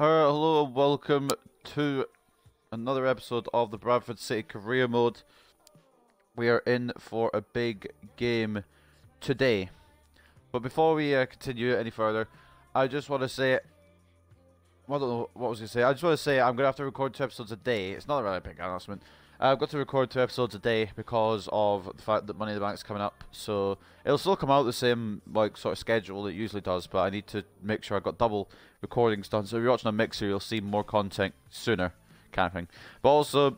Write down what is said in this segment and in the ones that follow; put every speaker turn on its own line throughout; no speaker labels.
Hello and welcome to another episode of the Bradford City Career Mode. We are in for a big game today. But before we continue any further, I just want to say... I don't know what I was going to say. I just want to say I'm going to have to record 2 episodes a day. It's not a really big announcement. I've got to record 2 episodes a day because of the fact that Money in the Bank's coming up. So it'll still come out the same sort of schedule it usually does, but I need to make sure I've got double recordings done. So if you're watching a mixer, you'll see more content sooner, kind of thing. But also,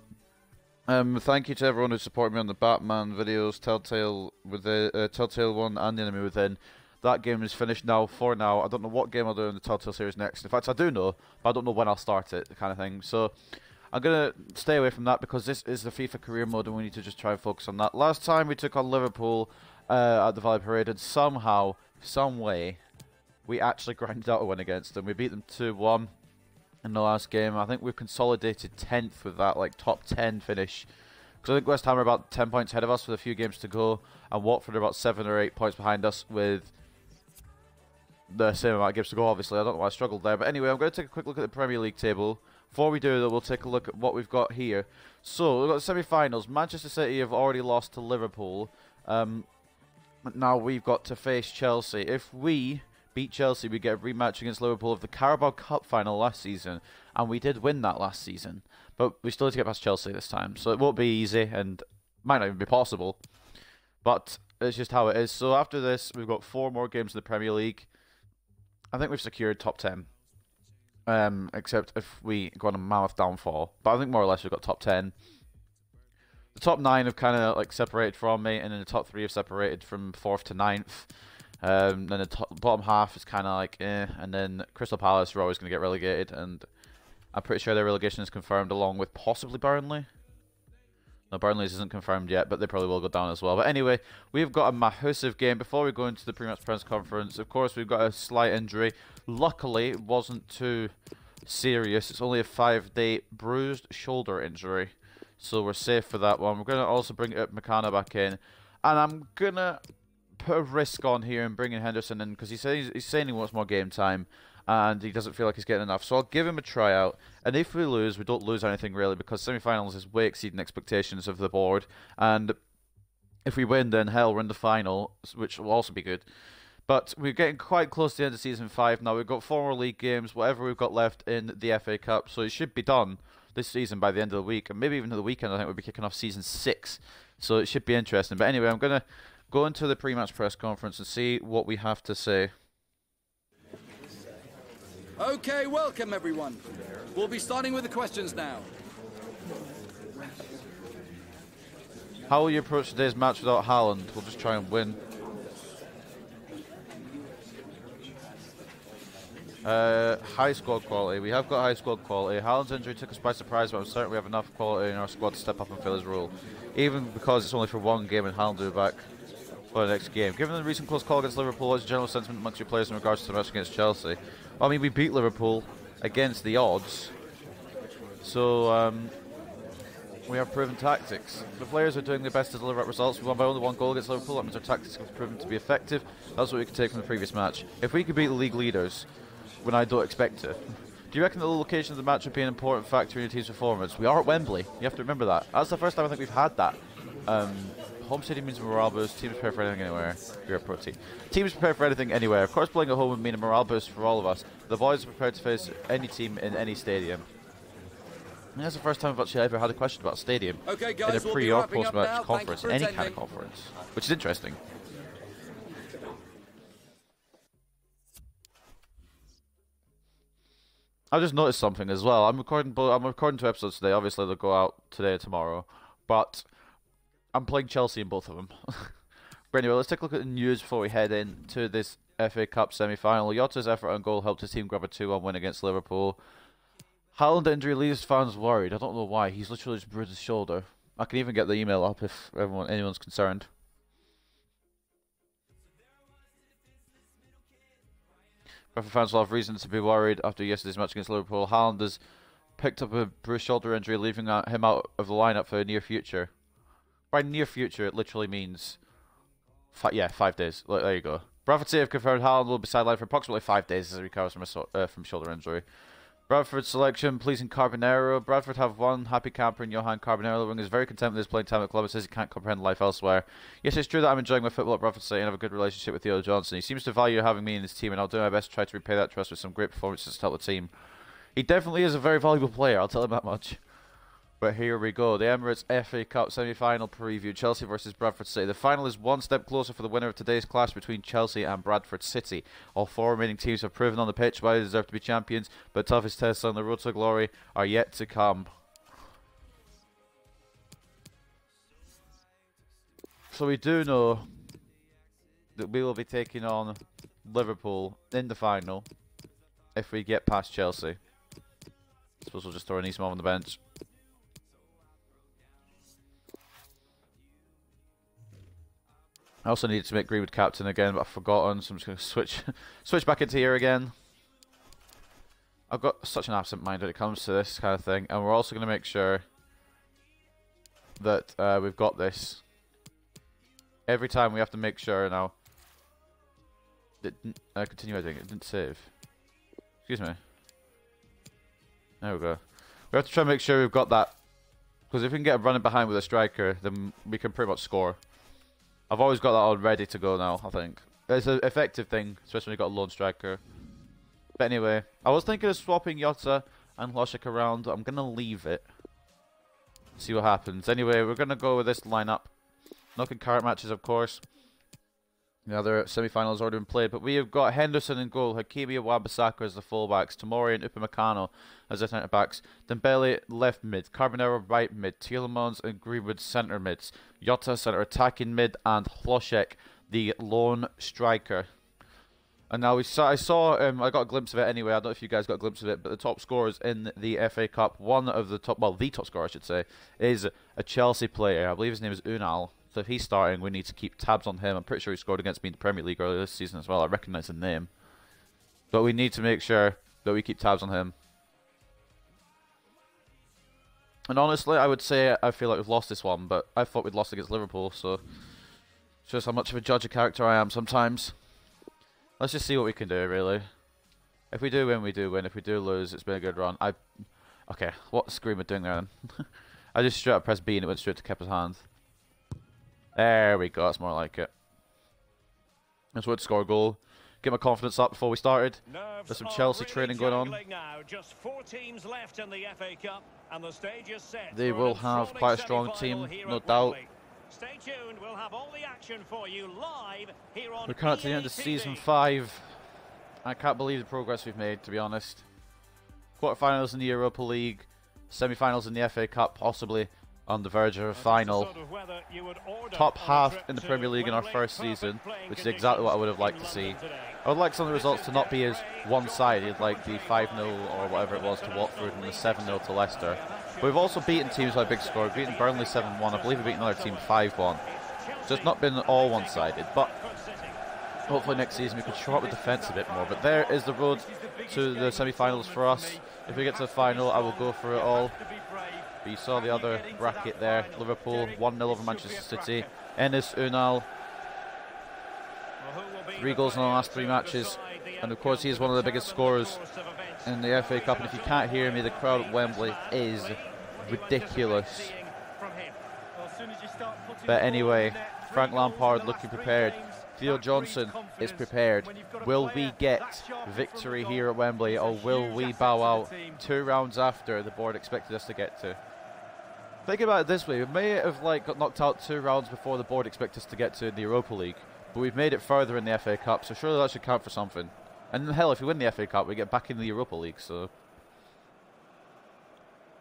thank you to everyone who supported me on the Batman videos, Telltale with the Telltale one and the Enemy Within. That game is finished now, for now. I don't know what game I'll do in the Telltale series next. In fact, I do know, but I don't know when I'll start it, kind of thing. So I'm going to stay away from that because this is the FIFA career mode and we need to just try and focus on that. Last time we took on Liverpool at the Valley Parade, and somehow, some way, we actually grinded out a win against them. We beat them 2-1 in the last game. I think we've consolidated 10th with that top 10 finish. Because I think West Ham are about 10 points ahead of us with a few games to go, and Watford are about 7 or 8 points behind us with the same amount of games to go, obviously. I don't know why I struggled there. But anyway, I'm going to take a quick look at the Premier League table. Before we do, though, we'll take a look at what we've got here. So, we've got the semi-finals. Manchester City have already lost to Liverpool. Now we've got to face Chelsea. If we beat Chelsea, we get a rematch against Liverpool of the Carabao Cup final last season. And we did win that last season. But we still need to get past Chelsea this time. So it won't be easy and might not even be possible. But it's just how it is. So after this, we've got 4 more games in the Premier League. I think we've secured top 10. Except if we go on a mammoth downfall. But I think more or less we've got top 10. The top 9 have kind of separated from me, and then the top 3 have separated from 4th to 9th. Then the bottom half is kind of and then Crystal Palace are always going to get relegated, and I'm pretty sure their relegation is confirmed along with possibly Burnley. No, Burnley's isn't confirmed yet, but they probably will go down as well. But anyway, we've got a massive game. Before we go into the pre-match press conference, of course, we've got a slight injury. Luckily, it wasn't too serious. It's only a 5-day bruised shoulder injury. So we're safe for that one. We're going to also bring McCann back in. And I'm going to put a risk on here and bring in Henderson in because he's saying he wants more game time. And he doesn't feel like he's getting enough. So I'll give him a tryout. And if we lose, we don't lose anything really, because semi-finals is way exceeding expectations of the board. And if we win, then hell, we're in the final, which will also be good. But we're getting quite close to the end of Season 5 now. We've got 4 more league games, whatever we've got left in the FA Cup. So it should be done this season by the end of the week. And maybe even the weekend, I think we'll be kicking off Season 6. So it should be interesting. But anyway, I'm going to go into the pre-match press conference and see what we have to say.
Okay, welcome everyone. We'll be starting with the questions now.
How will you approach today's match without Haaland? We'll just try and win. High squad quality. We have got high squad quality. Haaland's injury took us by surprise, but I'm certain we have enough quality in our squad to step up and fill his role. Even because it's only for 1 game and Haaland will be back for the next game. Given the recent close call against Liverpool, what's the general sentiment amongst your players in regards to the match against Chelsea? Well, I mean, we beat Liverpool against the odds, so we have proven tactics. The players are doing their best to deliver up results. We won by only 1 goal against Liverpool. That means our tactics have proven to be effective. That's what we can take from the previous match. If we could beat the league leaders, when I don't expect to, do you reckon the location of the match would be an important factor in your team's performance? We are at Wembley. You have to remember that. That's the first time I think we've had that. Home stadium means morale boost. Teams prepare for anything anywhere. You're a pro team. Teams prepare for anything anywhere. Of course, playing at home would mean a morale boost for all of us. The boys are prepared to face any team in any stadium. And that's the first time I've actually ever had a question about stadium
okay, guys,
in a pre- or post-match conference, any kind of conference, which is interesting. I just noticed something as well. I'm recording 2 episodes today. Obviously, they'll go out today and tomorrow, but I'm playing Chelsea in both of them. But anyway, let's take a look at the news before we head into this FA Cup semi-final. Yotta's effort on goal helped his team grab a 2-1 win against Liverpool. Haaland injury leaves fans worried. I don't know why. He's literally just bruised his shoulder. I can even get the email up if anyone's concerned. Bradford fans will have reason to be worried after yesterday's match against Liverpool. Haaland has picked up a bruised shoulder injury, leaving him out of the lineup for the near future. By near future, it literally means 5 days. There you go. Bradford City have confirmed Haaland will be sidelined for approximately 5 days as he recovers from shoulder injury. Bradford selection, pleasing Carbonero. Bradford have one happy camper in Johan Carbonero. The wing is very content with his playing time at club and says he can't comprehend life elsewhere. Yes, it's true that I'm enjoying my football at Bradford City and have a good relationship with Theo Johnson. He seems to value having me in his team, and I'll do my best to try to repay that trust with some great performances to help the team. He definitely is a very valuable player, I'll tell him that much. But here we go. The Emirates FA Cup semi-final preview. Chelsea versus Bradford City. The final is one step closer for the winner of today's clash between Chelsea and Bradford City. All four remaining teams have proven on the pitch why they deserve to be champions, but toughest tests on the road to glory are yet to come. So we do know that we will be taking on Liverpool in the final if we get past Chelsea. I suppose we'll just throw an Eastman on the bench. I also needed to make Greenwood captain again, but I've forgotten, so I'm just going to switch back into here again. I've got such an absent mind when it comes to this kind of thing, and we're also going to make sure that we've got this. Every time we have to make sure now. Continue editing, it didn't save. Excuse me. There we go. We have to try and make sure we've got that, because if we can get running behind with a striker, then we can pretty much score. I've always got that all ready to go now, I think. It's an effective thing, especially when you've got a lone striker. But anyway, I was thinking of swapping Jota and Hlošek around. I'm going to leave it. See what happens. Anyway, we're going to go with this lineup. No concurrent matches, of course. The other semi-finals already been played, but we have got Henderson in goal, Hakimi and Wan-Bissaka as the fullbacks, Tomori and Upamecano as the centre backs, Dembele left mid, Carbonero right mid, Tielemans and Greenwood centre mids, Jota centre attacking mid, and Hlošek the lone striker. And now I got a glimpse of it anyway. I don't know if you guys got a glimpse of it, but the top scorers in the FA Cup, the top scorer I should say, is a Chelsea player. I believe his name is Unal. So if he's starting, we need to keep tabs on him. I'm pretty sure he scored against me in the Premier League earlier this season as well. I recognise the name. But we need to make sure that we keep tabs on him. And honestly, I would say I feel like we've lost this one, but I thought we'd lost against Liverpool, so shows how much of a judge of character I am sometimes. Let's just see what we can do, really. If we do win, we do win. If we do lose, it's been a good run. Okay, what's Greenwood doing there then? I just straight up pressed B and it went straight to Kepa's hand. There we go, that's more like it. That's what score a goal. Get my confidence up before we started. There's some Chelsea training going on.
Just 4 teams left in the FA Cup, and the stage is set.
They will have quite a strong team, no doubt.
Stay tuned, we'll have all the action for you live here on
We're coming to the end of season 5. I can't believe the progress we've made, to be honest. Quarterfinals in the Europa League, semi-finals in the FA Cup, possibly on the verge of a final. Top half in the Premier League in our first season, which is exactly what I would have liked to see. I would like some of the results to not be as one-sided, like the 5-0 or whatever it was to Watford and the 7-0 to Leicester. But we've also beaten teams by big score. We've beaten Burnley 7-1. I believe we've beaten another team 5-1. So it's not been all one-sided. But hopefully next season we can shore up the defence a bit more. But there is the road to the semi-finals for us. If we get to the final, I will go for it all. But you saw the other bracket there. Liverpool 1-0 over Manchester City. Enes Unal, 3 goals in the last 3 matches. And of course he is one of the biggest scorers in the FA Cup. And if you can't hear me, the crowd at Wembley is ridiculous. But anyway, Frank Lampard looking prepared. Theo Johnson is prepared. Will we get victory here at Wembley, or will we bow out 2 rounds after the board expected us to get to? Think about it this way, we may have got knocked out 2 rounds before the board expected us to get to in the Europa League, but we've made it further in the FA Cup, so surely that should count for something. And hell, if we win the FA Cup, we get back in the Europa League, so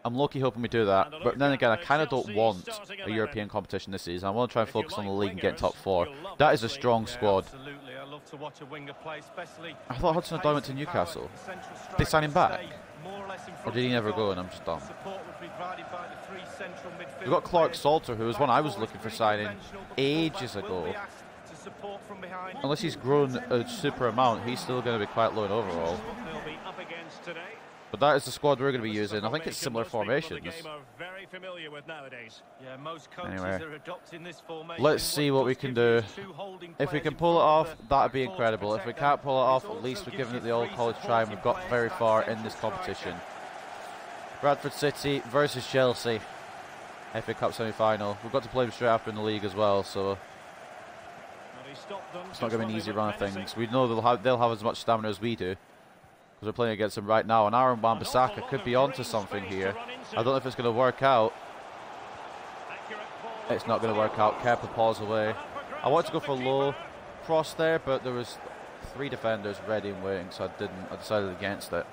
I'm low-key hoping we do that. But then again, I kind of don't want a European competition this season. I want to try and focus on the league and get top 4. That is a strong squad. I thought Hudson-Odoi went to Newcastle. Did they sign him back? Or did he never go and I'm just dumb? We've got Clark Salter, who was one I was looking for signing ages ago. Unless he's grown a super amount, he's still going to be quite low in overall. But that is the squad we're going to be using. I think it's similar formations. Anyway, let's see what we can do. If we can pull it off, that'd be incredible. If we can't pull it off, at least we're giving it the old college try and we've got very far in this competition. Bradford City versus Chelsea. FA Cup semi-final. We've got to play them straight after in the league as well, so it's not going to be an easy run of things. We know they'll have as much stamina as we do, because we're playing against them right now. And Aaron Wan-Bissaka could be onto something here. I don't know if it's going to work out. It's not going to work out. Kepa paws away. I wanted to go for a low cross there, but there was 3 defenders ready and waiting, so I decided against it.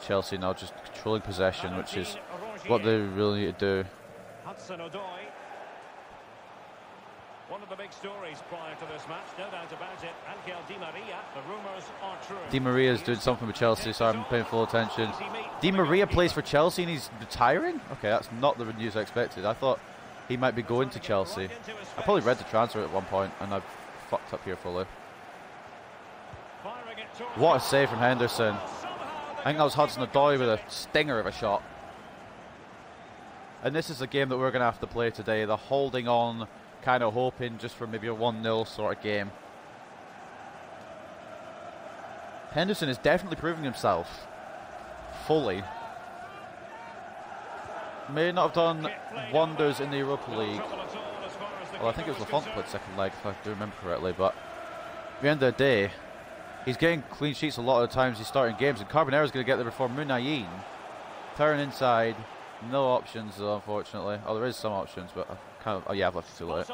Chelsea now just controlling possession, which is what they really need to do.
One of the big stories prior to this match, no doubt about it. Angel Di Maria, the rumours are true.
Di Maria is doing something with Chelsea, so I'm paying full attention. Di Maria plays for Chelsea and he's retiring? Okay, that's not the news I expected. I thought he might be going to Chelsea. I probably read the transfer at one point and I've fucked up here fully. What a save from Henderson. I think that was Hudson-Odoi with a stinger of a shot. And this is a game that we're going to have to play today. The holding on, kind of hoping just for maybe a 1-0 sort of game. Henderson is definitely proving himself. Fully. May not have done wonders in the Europa League. Well, I think it was Lafont who played second leg, if I do remember correctly. But at the end of the day, he's getting clean sheets a lot of the times he's starting games. And Carbonero's going to get there before Munayin. Turn inside. No options, though, unfortunately. Oh, there is some options, but I kind of... Oh, yeah, I've left it too late.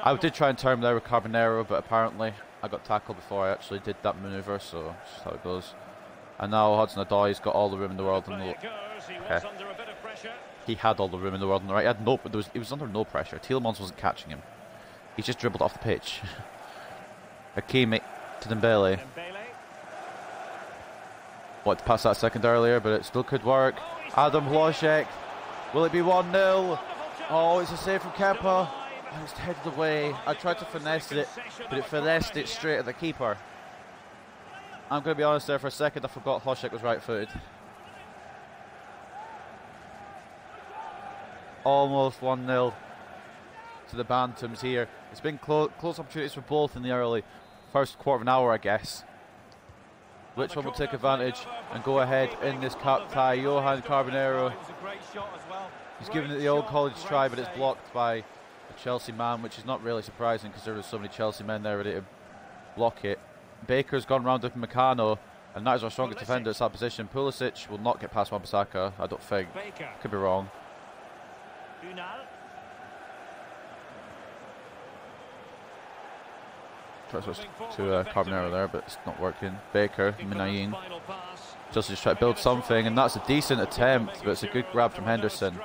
I did try and turn there with Carbonero, but apparently I got tackled before I actually did that manoeuvre, so that's just how it goes. And now Hudson-Odoi has got all the room in the world. Okay. He had all the room in the world on the right. He was under no pressure. Tielemans wasn't catching him. He just dribbled off the pitch. Hakimi to Dembele. Wanted to pass that second earlier, but it still could work. Adam Hlošek. Will it be 1-0? Oh, it's a save from Kepa. Oh, it's headed away. I tried to finesse it, but it finessed it straight at the keeper. I'm going to be honest there for a second. I forgot Hlošek was right-footed. Almost 1-0 to the Bantams here. It's been close opportunities for both in the early first quarter of an hour, I guess. Which one will take advantage and go ahead in this cup tie? Johan Carbonero. He's given it the old college try, but it's blocked by a Chelsea man, which is not really surprising because there were so many Chelsea men there ready to block it. Baker's gone round with Meccano, and that is our strongest defender at that position. Pulisic will not get past Wan-Bissaka, I don't think. Could be wrong. Tries to Carbonero there, but it's not working. Baker, Munayin. Chelsea just try to build something, and that's a decent attempt, but it's a good grab from Henderson.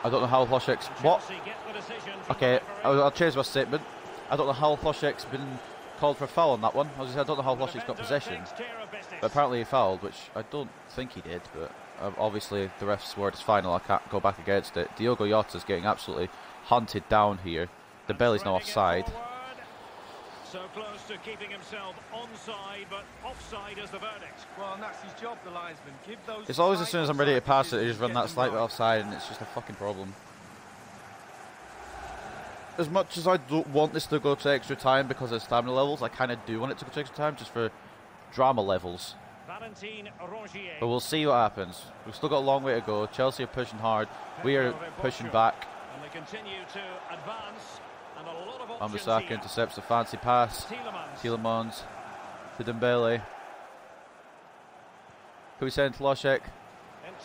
I don't know how Hlošek's... What? Okay, I'll change my statement. I don't know how Hlošek's been called for a foul on that one. I don't know how Hlošek's got possession. But apparently he fouled, which I don't think he did, but obviously the ref's word is final. I can't go back against it. Diogo Jota's getting absolutely hunted down here. The belly's now offside.
So close to keeping himself onside, but offside is the verdict. Well, and that's his job, the linesman. Give those.
It's always as soon as I'm ready to pass it, he just run that slight bit offside, and it's just a fucking problem. As much as I don't want this to go to extra time because of stamina levels, I kind of do want it to go to extra time just for drama levels. But we'll see what happens. We've still got a long way to go. Chelsea are pushing hard. We are pushing back.
And they continue to advance.
Wan-Bissaka intercepts the fancy pass. Tielemans to Dembele. Can we send Hlošek?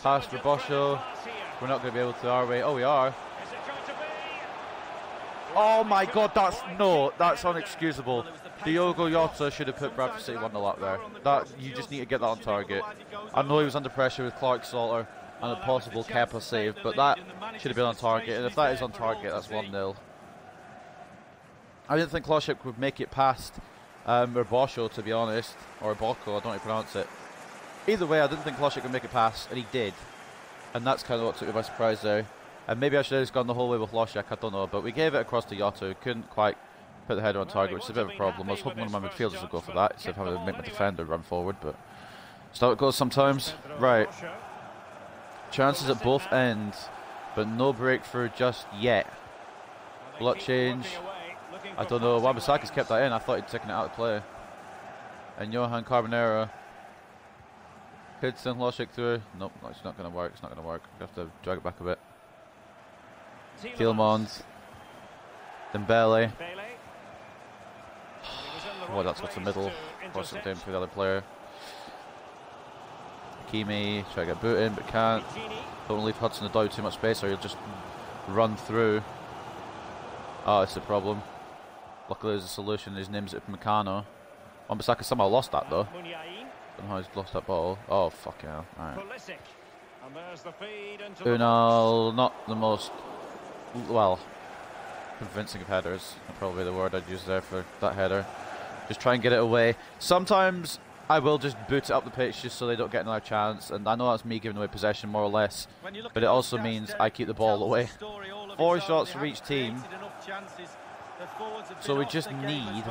Pass for Bosho. We're not going to be able to, are we? Oh, we are. Oh my God, that's unexcusable. Diogo Jota should have put Bradford City 1-0 up there. You just need to get that on target. I know he was under pressure with Clark Salter and a possible Kepa save, but that should have been on target. And if that is on target, that's 1-0. I didn't think Hlošek would make it past Bosho, to be honest, or Boko, I don't know how to pronounce it. Either way, I didn't think Hlošek would make it past, and he did. And that's kind of what took me by surprise there. And maybe I should have just gone the whole way with Hlošek, I don't know, but we gave it across to Jota, who couldn't quite put the header on target, which is a bit of a problem. I was hoping one of my midfielders would go for that instead of having to make my defender run forward, but that's how it goes sometimes. Right. Chances at both ends, but no breakthrough just yet. Block change. I don't know. Wan-Bissaka's kept that in. I thought he'd taken it out of play. And Johan Carbonero. Hidson, Loshik through. Nope, it's not going to work. It's not going to work. We have to drag it back a bit. Tielemans. Dembele. Oh, that's got to the middle. Cross it down for the other player. Hakimi, try to get boot in, but can't. Don't leave Hudson-Odoi too much space or he'll just run through. Oh, it's a problem. Luckily there's a solution. His name's Meccano. Wan-Bissaka somehow lost that though. Don't know how he's lost that ball. Oh, fuck yeah. Alright. Unal, not the most, well, convincing of headers. Probably the word I'd use there for that header. Just try and get it away. Sometimes I will just boot it up the pitch just so they don't get another chance. And I know that's me giving away possession more or less. But it also means I keep the ball away. 4 shots for each team. So we just need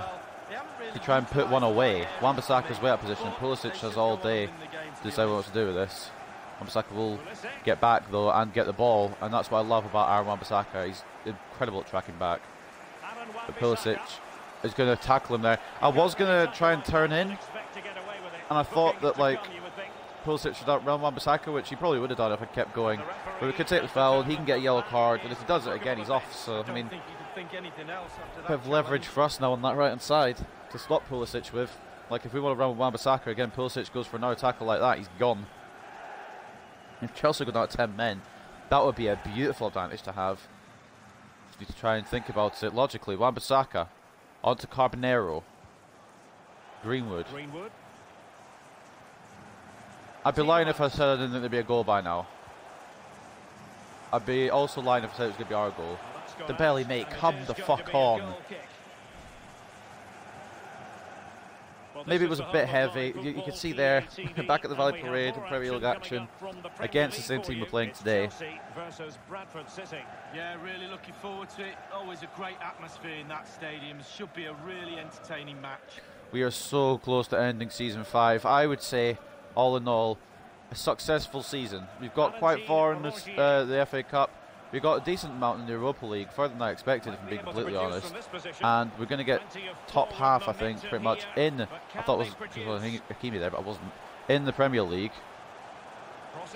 to try and put one away. Wan-Bissaka's way out of position. Pulisic has all day to decide what to do with this. Wan-Bissaka will get back though and get the ball, and that's what I love about Aaron Wan-Bissaka. He's incredible at tracking back. But Pulisic is going to tackle him there. I was going to try and turn in, and I thought that like Pulisic should outrun Wan-Bissaka, which he probably would have done if I kept going. But we could take the foul, he can get a yellow card, and if he does it again, he's off. So I mean, a bit of leverage for us now on that right hand side to stop Pulisic with. Like if we want to run with Wan-Bissaka again, Pulisic goes for another tackle like that, he's gone. If Chelsea go down to 10 men, that would be a beautiful advantage to have. Just need to try and think about it logically. Wan-Bissaka onto Carbonero. Greenwood. I'd be lying if I said I didn't think there'd be a goal by now. I'd be also lying if I said it was going to be our goal. Dembele, mate, come the fuck on. Maybe it was a bit heavy. You can see there, back at the Valley Parade, Premier League action, against the same team we're playing today.
Yeah, really looking forward to it. Always a great atmosphere in that stadium. It should be a really entertaining match.
We are so close to ending Season 5. I would say, all in all, a successful season. We've got quite far in this, the FA Cup. We got a decent amount in the Europa League, further than I expected, if I'm being completely honest. And we're going to get top half, I think, pretty much in. I thought it was Hakimi there, but I wasn't. In the Premier League.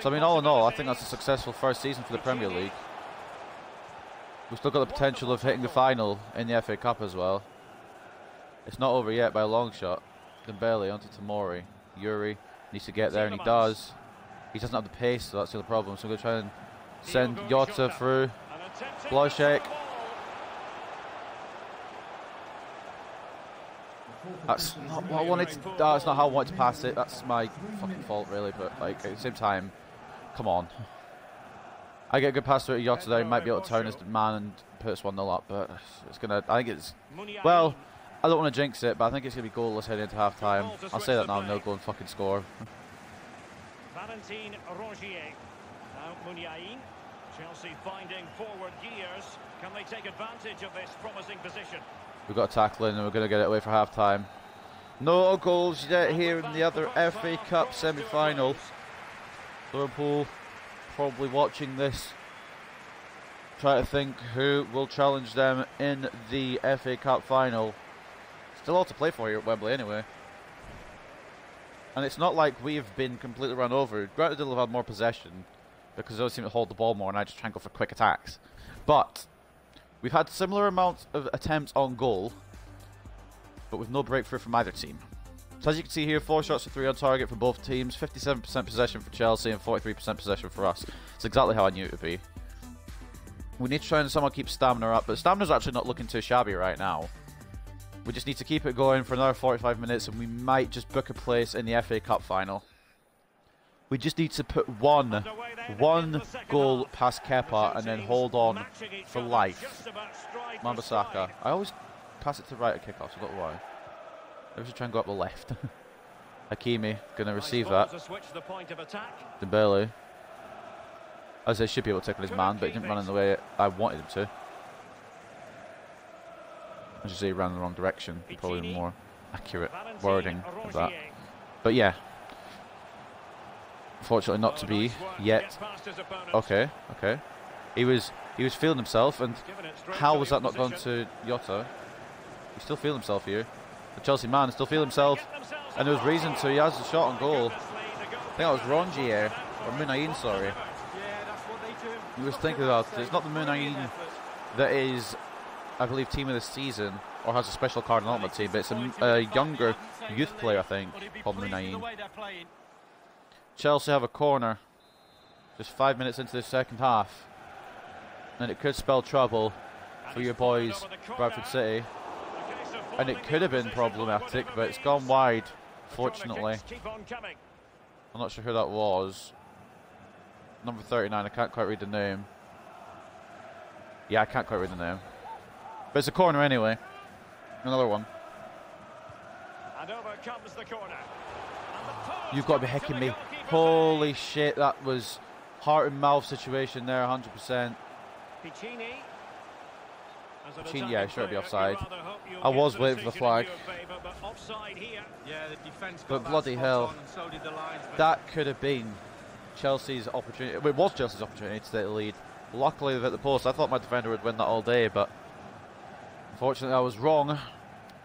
So I mean, all in all, I think that's a successful first season for the Premier League. We've still got the potential of hitting the final in the FA Cup as well. It's not over yet by a long shot. Dembele onto Tomori. Yuri needs to get there, and he does. He doesn't have the pace, so that's the other problem. So we're going to try and send Jota through. Loshik. That's not what I wanted to, that's not how I wanted to pass it. That's my fucking fault, really. But like at the same time, come on. I get a good pass through to Jota there. He might be able to turn his man and put us 1-0 up, but it's gonna. I think it's, well, I don't want to jinx it, but I think it's gonna be goalless heading into half time. I'll say that now, and they'll go and fucking score.
Valentin Rongier. Now Muniain. Chelsea finding forward gears. Can they take advantage of this promising position?
We've got a tackle in, and we're going to get it away for half time. No goals yet here in the other FA Cup semi-final. Liverpool probably watching this. Try to think who will challenge them in the FA Cup final. Still all to play for here at Wembley anyway. And it's not like we've been completely run over. Granted, they'll have had more possession because they always seem to hold the ball more, and I just try and go for quick attacks. But we've had similar amounts of attempts on goal, but with no breakthrough from either team. So as you can see here, 4 shots for 3 on target for both teams, 57% possession for Chelsea and 43% possession for us. It's exactly how I knew it would be. We need to try and somehow keep stamina up, but stamina's actually not looking too shabby right now. We just need to keep it going for another 45 minutes, and we might just book a place in the FA Cup final. We just need to put one goal past Kepa and then hold on for life. Wan-Bissaka. I always pass it to right at kickoff, so I don't know why. Maybe we should try and go up the left. Hakimi going to receive that. Dembele. As I should be able to take on his man, but he didn't run in the way I wanted him to. I should say he ran in the wrong direction. Probably more accurate wording of that. But yeah. Fortunately not to be yet. Okay, okay. He was feeling himself, and how was that not gone to Jota? He's still feeling himself here. The Chelsea man is still feeling himself, and there was reason to. He has a shot on goal. I think that was Rongier, or Munayin, sorry. He was thinking about it. It's not the Munayin that is, I believe, team of the season, or has a special card on the team, but it's a younger youth player, I think, called Munayin. Chelsea have a corner just 5 minutes into the second half, and it could spell trouble for your boys, Bradford City. And it could have been problematic, but it's gone wide, fortunately. I'm not sure who that was. Number 39, I can't quite read the name. Yeah, I can't quite read the name. But it's a corner anyway. Another one.
And over comes the corner.
You've got to be hecking me. Holy shit, that was heart and mouth situation there, 100%. Piccini, yeah, sure, it'd be offside. I was waiting for the flag. But bloody hell, that could have been Chelsea's opportunity. It was Chelsea's opportunity to take the lead. Luckily, they've hit the post. I thought my defender would win that all day, but unfortunately, I was wrong.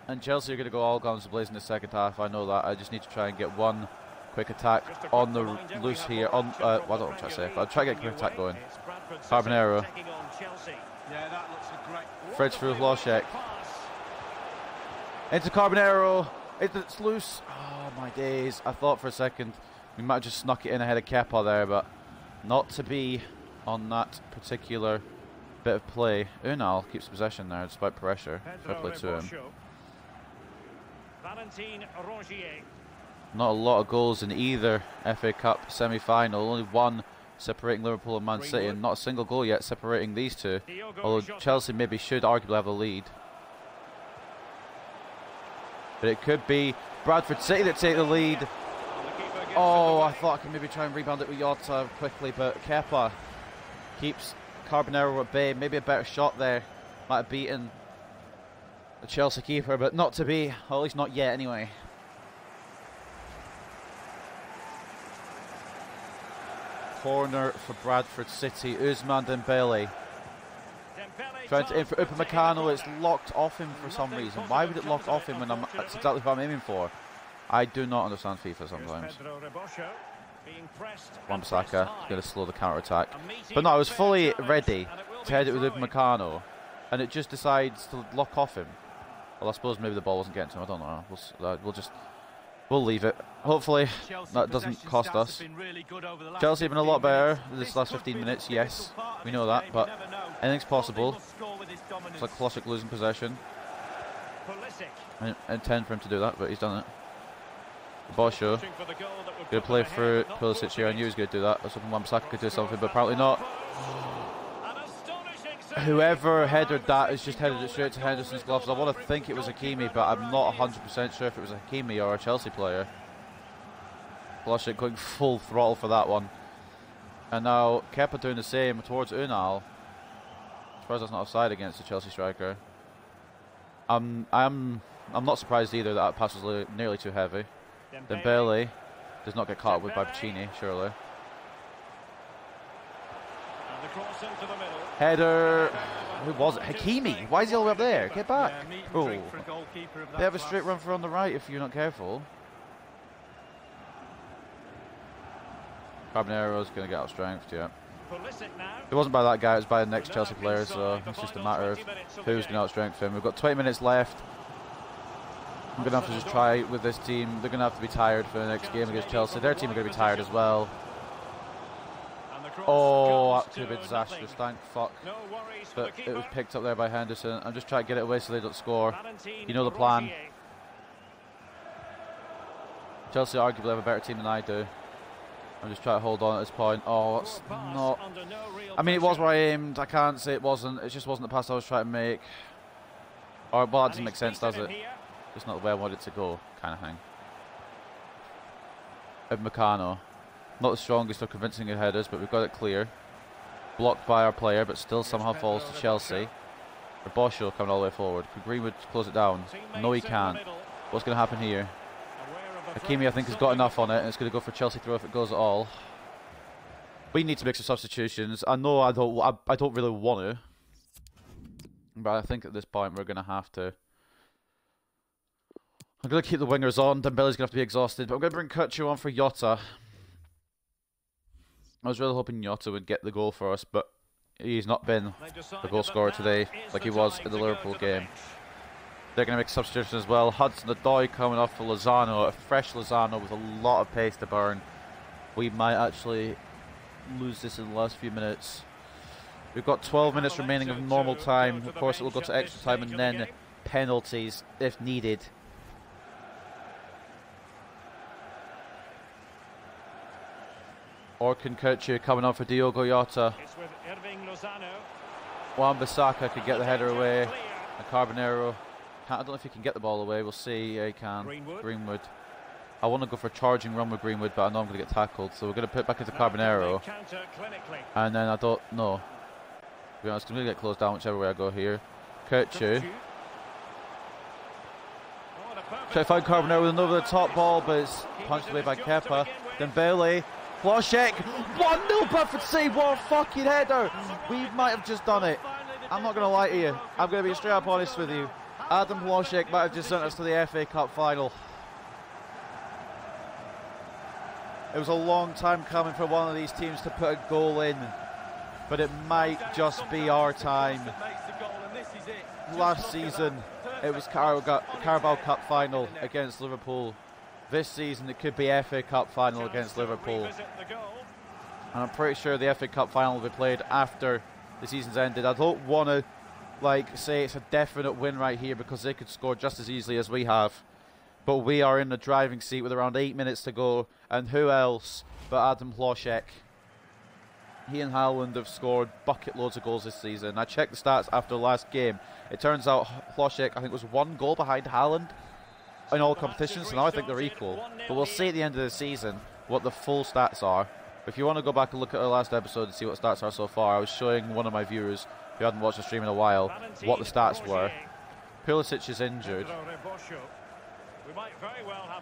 And Chelsea are going to go all guns blazing in the second half. I know that. I just need to try and get one quick attack on the loose here. On well, I don't know what I'm trying to say, but I'll try to get a quick attack going. Carbonero. Fred's through Loschek. Into Carbonero. It's loose. Oh my days. I thought for a second we might have just snuck it in ahead of Kepa there, but not to be on that particular bit of play. Unal keeps possession there despite pressure. Fair play to him. Not a lot of goals in either FA Cup semi-final. Only one separating Liverpool and Man City, and not a single goal yet separating these two. Although Chelsea maybe should arguably have a lead. But it could be Bradford City that take the lead. Oh, I thought I could maybe try and rebound it with Jota quickly, but Kepa keeps Carbonero at bay. Maybe a better shot there. Might have beaten the Chelsea keeper, but not to be. Or at least not yet anyway. Corner for Bradford City. Ousmane Dembele trying to in for Upamecano. It's locked off him for some reason. Why would it lock off him when that's exactly what I'm aiming for? I do not understand FIFA sometimes. Wan-Bissaka is going to slow the counter attack. But no, I was fully ready to head it with Upamecano, and it just decides to lock off him. Well, I suppose maybe the ball wasn't getting to him. I don't know. We'll leave it. Hopefully that doesn't cost us. Chelsea have been a lot better this last 15 minutes, yes. We know that, but anything's possible. It's like Klossek losing possession. I intend for him to do that, but he's done it. Bosho. Going to play for Pulisic here. I knew he was going to do that. I was hoping Wan-Bissaka could do something, but apparently not. Whoever headed that has just headed it straight to Henderson's gloves. I want to think it was Hakimi, but I'm not 100% sure if it was a Hakimi or a Chelsea player. Klossek going full throttle for that one. And now Kepa doing the same towards Unal. As far as that's not offside against the Chelsea striker. I'm not surprised either that pass was nearly too heavy. Dembele does not get caught up with by Piccini, surely. Header. Who was it? Hakimi. Why is he all the way up there? Get back. Oh. They have a straight run for on the right if you're not careful. Carbonero's going to get out strength, yeah. It wasn't by that guy, it was by the next Chelsea player, so it's just a matter of who's going to outstrength him. We've got 20 minutes left. I'm going to have to just try with this team. They're going to have to be tired for the next game against Chelsea. Their team are going to be tired as well. Oh, that could have been disastrous, thank fuck. But it was picked up there by Henderson. I'm just trying to get it away so they don't score. You know the plan. Chelsea arguably have a better team than I do. I'm just trying to hold on at this point. Oh, it's not... I mean, it was where I aimed. I can't say it wasn't. It just wasn't the pass I was trying to make. Or, well, that doesn't make sense, does it? It's not the way I wanted it to go, kind of thing. Upamecano. Not the strongest or convincing of headers, but we've got it clear. Blocked by our player, but still somehow falls to Chelsea. Or Bosho coming all the way forward. Could Greenwood close it down? No, he can't. What's going to happen here? Hakimi, I think, has got enough on it, and it's going to go for Chelsea throw if it goes at all. We need to make some substitutions. I know I don't really want to, but I think at this point we're going to have to. I'm going to keep the wingers on. Dembele's going to have to be exhausted, but I'm going to bring Kutcher on for Jota. I was really hoping Jota would get the goal for us, but he's not been the goal scorer today like he was in the Liverpool game. They're going to make substitutions as well. Hudson-Odoi coming off for Lozano, a fresh Lozano with a lot of pace to burn. We might actually lose this in the last few minutes. We've got 12 minutes remaining of normal time. Of course, it will go to extra time and then penalties if needed. Orkun Kutcher coming on for Diogo Jota. Wan-Bissaka could get the header away. And Carbonero, I don't know if he can get the ball away. We'll see. Yeah, he can. Greenwood. I want to go for a charging run with Greenwood, but I know I'm going to get tackled. So we're going to put it back into Carbonero. And then I don't know. To be honest, I'm going to get closed down whichever way I go here. Kutcher. Try to find Carbonero with an over-the-top ball, but it's punched away by Kepa. Dembele. Hlošek, 1-0 Bradford save, what a fucking header! We might have just done it. I'm not going to lie to you. I'm going to be straight up honest with you. Adam Hlošek might have just sent us to the FA Cup final. It was a long time coming for one of these teams to put a goal in, but it might just be our time. Last season, it was Carabao Cup final against Liverpool. This season it could be FA Cup final against Liverpool. And I'm pretty sure the FA Cup final will be played after the season's ended. I don't want to say it's a definite win right here because they could score just as easily as we have. But we are in the driving seat with around 8 minutes to go. And who else but Adam Hlošek? He and Haaland have scored bucket loads of goals this season. I checked the stats after the last game. It turns out Hlošek, I think, was 1 goal behind Haaland in all competitions, so now I think they're equal. But we'll see at the end of the season what the full stats are. If you want to go back and look at our last episode and see what stats are so far, I was showing one of my viewers who hadn't watched the stream in a while what the stats were. Pulisic is injured.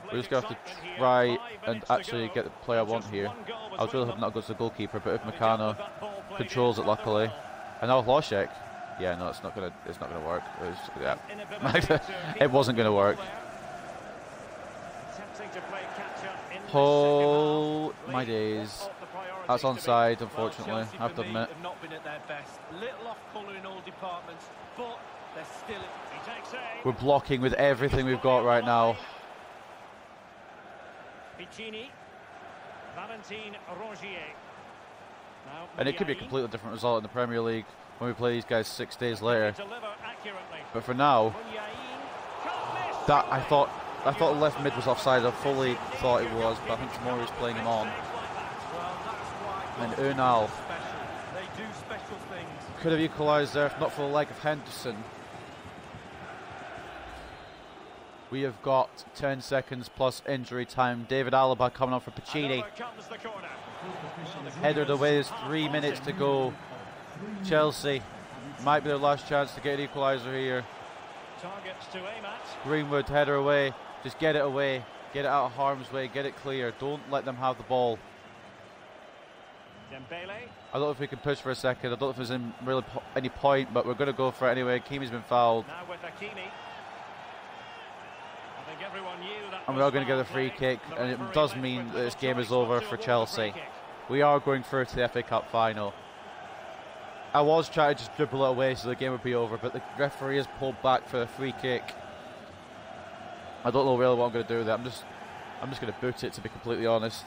We're just going to have to try and actually get the player I want here. I was really hoping that goes to the goalkeeper, but if Meccano controls it luckily. And now Hlošek. Yeah, no, it's not gonna work. It wasn't gonna work. Oh my days. That's onside, unfortunately, I have to admit. We're blocking with everything we've got right now. And it could be a completely different result in the Premier League when we play these guys 6 days later. But for now, that I thought the left mid was offside. I fully thought it was, but I think Tomori was playing him on. And Unal could have equalised there if not for the leg of Henderson. We have got 10 seconds plus injury time. David Alaba coming on for Piccini. Headed away, there's 3 minutes to go. Chelsea might be their last chance to get an equaliser here. Greenwood, header away. Just get it away. Get it out of harm's way. Get it clear. Don't let them have the ball. I don't know if we can push for a second. I don't know if there's really any point, but we're going to go for it anyway. Hakimi's been fouled. And we are going to get a free kick, and it does mean that this game is over for Chelsea. We are going through to the FA Cup final. I was trying to just dribble it away so the game would be over, but the referee has pulled back for a free kick. I don't know really what I'm going to do with it. I'm just going to boot it, to be completely honest.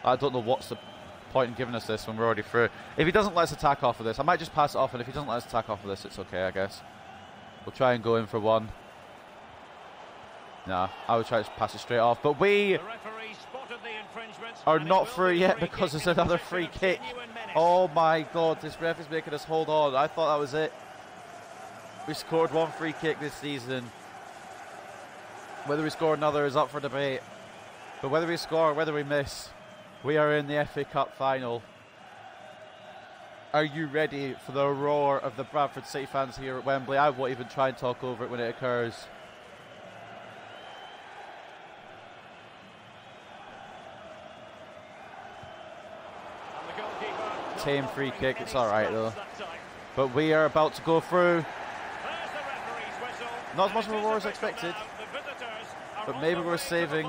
I don't know what's the point in giving us this when we're already through. If he doesn't let us attack off of this, I might just pass it off, and if he doesn't let us attack off of this, it's okay, I guess. We'll try and go in for one. Nah, I would try to pass it straight off, but we are not through yet because there's another free kick. Oh my god, this ref is making us hold on. I thought that was it. We scored 1 free kick this season. Whether we score another is up for debate. But whether we score or whether we miss, we are in the FA Cup final. Are you ready for the roar of the Bradford City fans here at Wembley? I won't even try and talk over it when it occurs. Tame free kick, it's alright though. But we are about to go through. Not as much of a roar as expected, but maybe we're saving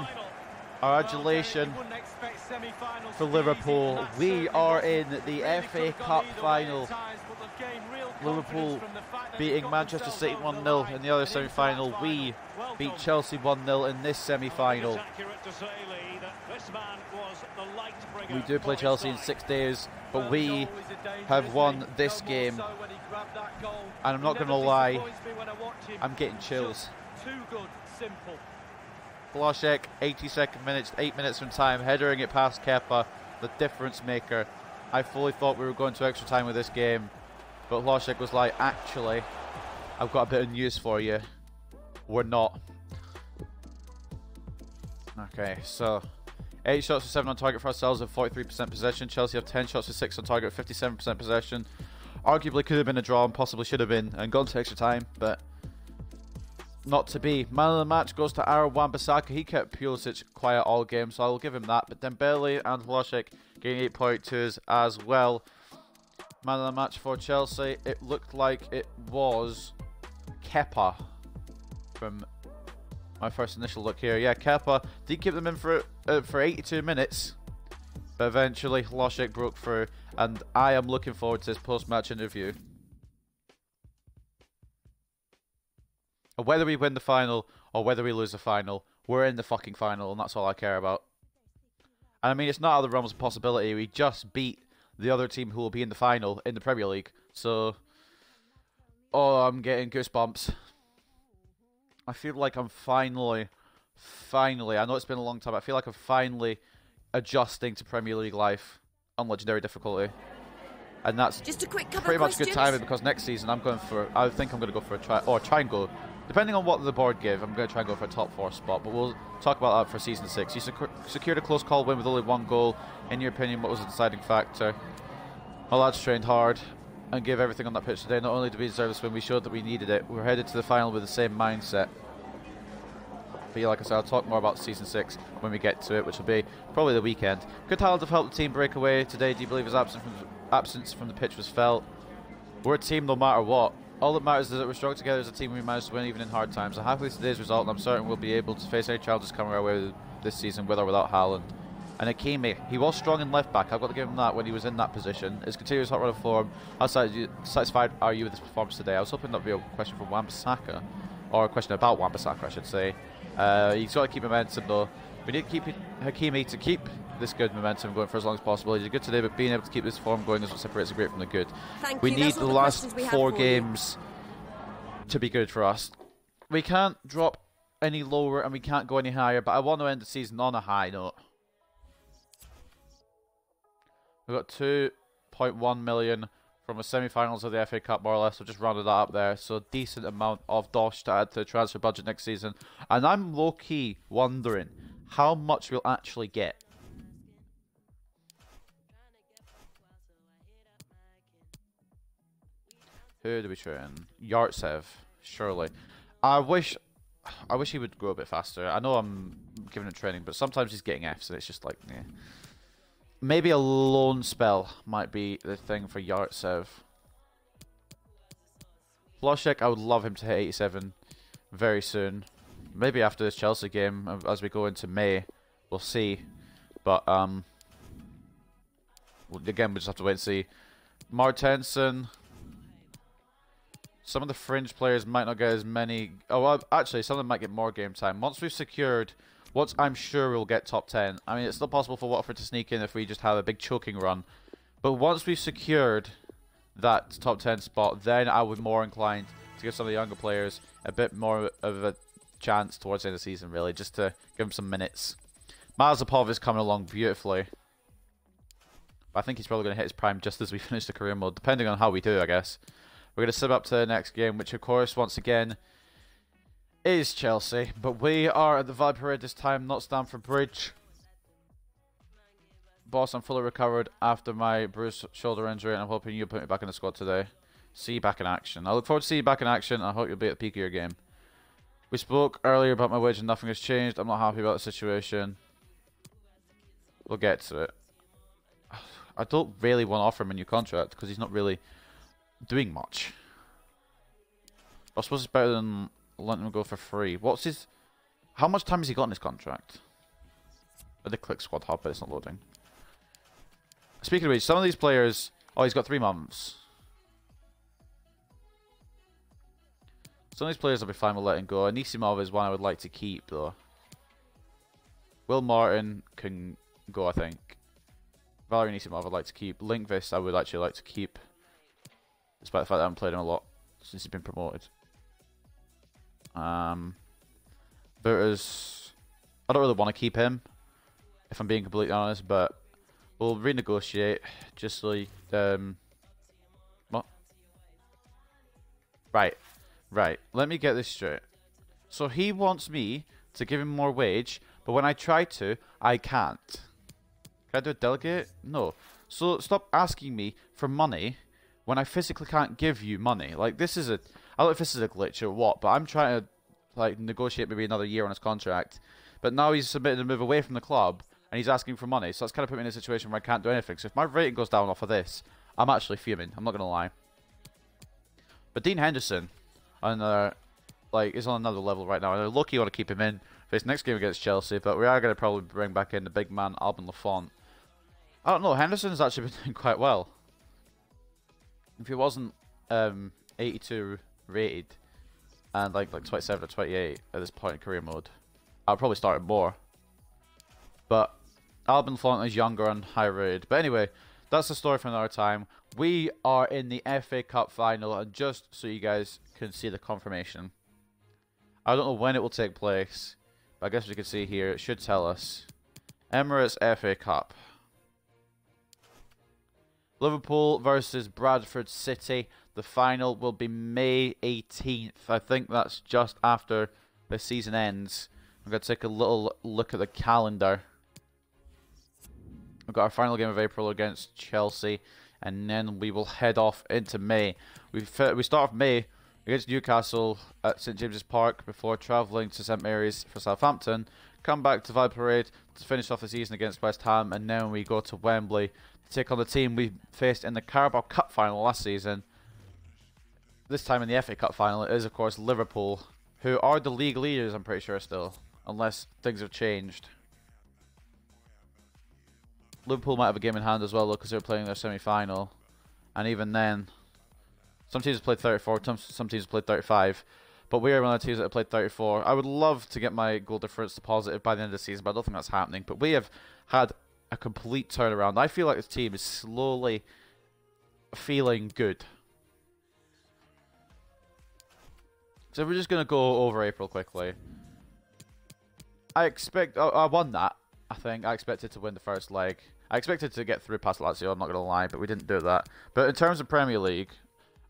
our adulation for Liverpool. We are in the FA Cup final. Liverpool beating Manchester City 1-0 in the other semi-final. We beat Chelsea 1-0 in this semi-final. We do play Chelsea in 6 days, but we have won this game. And I'm not going to lie, I'm getting chills. Blaszczak, 82nd minute, 8 minutes from time, headering it past Kepa, the difference maker. I fully thought we were going to extra time with this game, but Blaszczak was like, actually, I've got a bit of news for you. We're not. Okay, so 8 shots for 7 on target for ourselves at 43% possession. Chelsea have 10 shots for 6 on target at 57% possession. Arguably could have been a draw and possibly should have been and gone to extra time, but not to be. Man of the match goes to Aaron Wan-Bissaka. He kept Pulisic quiet all game, so I will give him that. But Dembele and Blaszczak getting 8.2s as well. Man of the match for Chelsea, it looked like it was Kepa from my first initial look here. Yeah, Kepa did keep them in for 82 minutes, but eventually Blaszczak broke through, and I am looking forward to his post-match interview. Whether we win the final or whether we lose the final, we're in the fucking final, and that's all I care about. And I mean, it's not out of the realms of possibility. We just beat the other team who will be in the final in the Premier League. So, oh, I'm getting goosebumps. I feel like I'm finally, I know it's been a long time, but I feel like I'm finally adjusting to Premier League life on Legendary difficulty. And that's
just a quick couple
pretty
of
much good timing, because next season I think I'm going to go for a try and go. Depending on what the board give, I'm going to try and go for a top 4 spot, but we'll talk about that for Season 6. You secured a close call win with only 1 goal. In your opinion, what was the deciding factor? My lads trained hard and gave everything on that pitch today. Not only did we deserve this win, we showed that we needed it. We're headed to the final with the same mindset. But yeah, like I said, I'll talk more about Season 6 when we get to it, which will be probably the weekend. Could Haaland have helped the team break away today? Do you believe his absence from the pitch was felt? We're a team no matter what. All that matters is that we're strong together as a team and we managed to win even in hard times. I'm happy with today's result, and I'm certain we'll be able to face any challenges coming our way this season, with or without Haaland. And Hakimi, he was strong in left back. I've got to give him that when he was in that position. His continuous hot run of form. How satisfied are you with this performance today? I was hoping that would be a question from Wan-Bissaka, or a question about Wan-Bissaka, I should say. He's got to keep momentum though. We need to keep Hakimi to keep this good momentum going for as long as possible. He did good today, but being able to keep this form going is what separates the great from the good. We need the last 4 games to be good for us. We can't drop any lower and we can't go any higher, but I want to end the season on a high note. We've got 2.1 million from the semi-finals of the FA Cup, more or less. We've just rounded that up there, so a decent amount of dosh to add to the transfer budget next season. And I'm low-key wondering how much we'll actually get. Who do we train? Yartsev, surely. I wish he would go a bit faster. I know I'm giving him training, but sometimes he's getting Fs and it's just like, yeah. Maybe a loan spell might be the thing for Yartsev. Blaszczak, I would love him to hit 87 very soon. Maybe after this Chelsea game, as we go into May, we'll see. But again, we just have to wait and see. Martensen. Some of the fringe players might not get as many. Oh, well, actually, some of them might get more game time. Once I'm sure we'll get top 10. I mean, it's still possible for Watford to sneak in if we just have a big choking run. But once we've secured that top 10 spot, then I would be more inclined to give some of the younger players a bit more of a chance towards the end of the season, really, just to give them some minutes. Mazepov is coming along beautifully. But I think he's probably going to hit his prime just as we finish the career mode, depending on how we do, I guess. We're going to step up to the next game, which, of course, once again, is Chelsea. But we are at the Valley Parade this time, not Stamford Bridge. Boss, I'm fully recovered after my bruised shoulder injury, and I'm hoping you'll put me back in the squad today. See you back in action. I look forward to seeing you back in action, and I hope you'll be at the peak of your game. We spoke earlier about my wage and nothing has changed. I'm not happy about the situation. We'll get to it. I don't really want to offer him a new contract because he's not really doing much. I suppose it's better than letting him go for free. What's his... How much time has he got in his contract? I did click squad hub, but it's not loading. Speaking of which, some of these players... Oh, he's got 3 months. Some of these players I'll be fine with letting go. Anisimov is one I would like to keep, though. Will Martin can go, I think. Valerie Anisimov I'd like to keep. Linkvist I would actually like to keep. Despite the fact that I haven't played him a lot since he's been promoted. Berters... I don't really want to keep him, if I'm being completely honest, but we'll renegotiate, just like, what? Right, let me get this straight. So he wants me to give him more wage, but when I try to, I can't. Can I do a delegate? No. So stop asking me for money when I physically can't give you money. Like, this is a... I don't know if this is a glitch or what, but I'm trying to, like, negotiate maybe another year on his contract. But now he's submitted a move away from the club, and he's asking for money. So that's kind of put me in a situation where I can't do anything. So if my rating goes down off of this, I'm actually fuming. I'm not going to lie. But Dean Henderson, is on another level right now. And lucky I want to keep him in for his next game against Chelsea. But we are going to probably bring back in the big man, Alban Lafont. I don't know. Henderson's actually been doing quite well. If he wasn't 82 rated and like 27 or 28 at this point in career mode, I'll probably start him more. But Alban Lafont is younger and high rated. But anyway, that's the story for another time. We are in the FA Cup final, and just so you guys can see the confirmation, I don't know when it will take place, but I guess we can see here, it should tell us. Emirates FA Cup. Liverpool versus Bradford City. The final will be May 18th. I think that's just after the season ends. I'm going to take a little look at the calendar. We've got our final game of April against Chelsea, and then we will head off into May. We start off May against Newcastle at St James's Park before travelling to St Mary's for Southampton. Come back to Valparaiso to finish off the season against West Ham, and then we go to Wembley to take on the team we faced in the Carabao Cup final last season. This time in the FA Cup final, it is of course Liverpool, who are the league leaders, I'm pretty sure still, unless things have changed. Liverpool might have a game in hand as well, though, because they're playing their semi-final. And even then, some teams have played 34, some teams have played 35. But we are one of the teams that have played 34. I would love to get my goal difference to positive by the end of the season, but I don't think that's happening. But we have had a complete turnaround. I feel like this team is slowly feeling good. So we're just going to go over April quickly. I won that, I think. I expected to win the first leg. I expected to get through past Lazio, I'm not going to lie, but we didn't do that. But in terms of Premier League,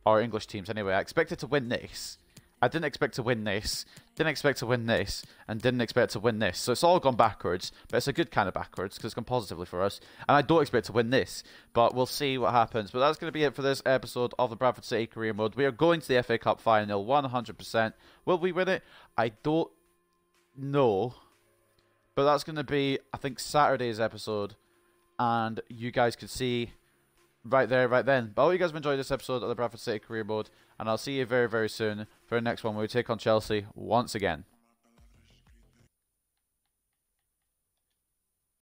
or English teams anyway, I expected to win this. I didn't expect to win this, didn't expect to win this, and didn't expect to win this. So it's all gone backwards, but it's a good kind of backwards, because it's gone positively for us. And I don't expect to win this, but we'll see what happens. But that's going to be it for this episode of the Bradford City Career Mode. We are going to the FA Cup final, 100%. Will we win it? I don't know. But that's going to be, I think, Saturday's episode. And you guys can see right there, right then. But I hope you guys have enjoyed this episode of the Bradford City Career Mode. And I'll see you very, very soon for the next one where we take on Chelsea once again.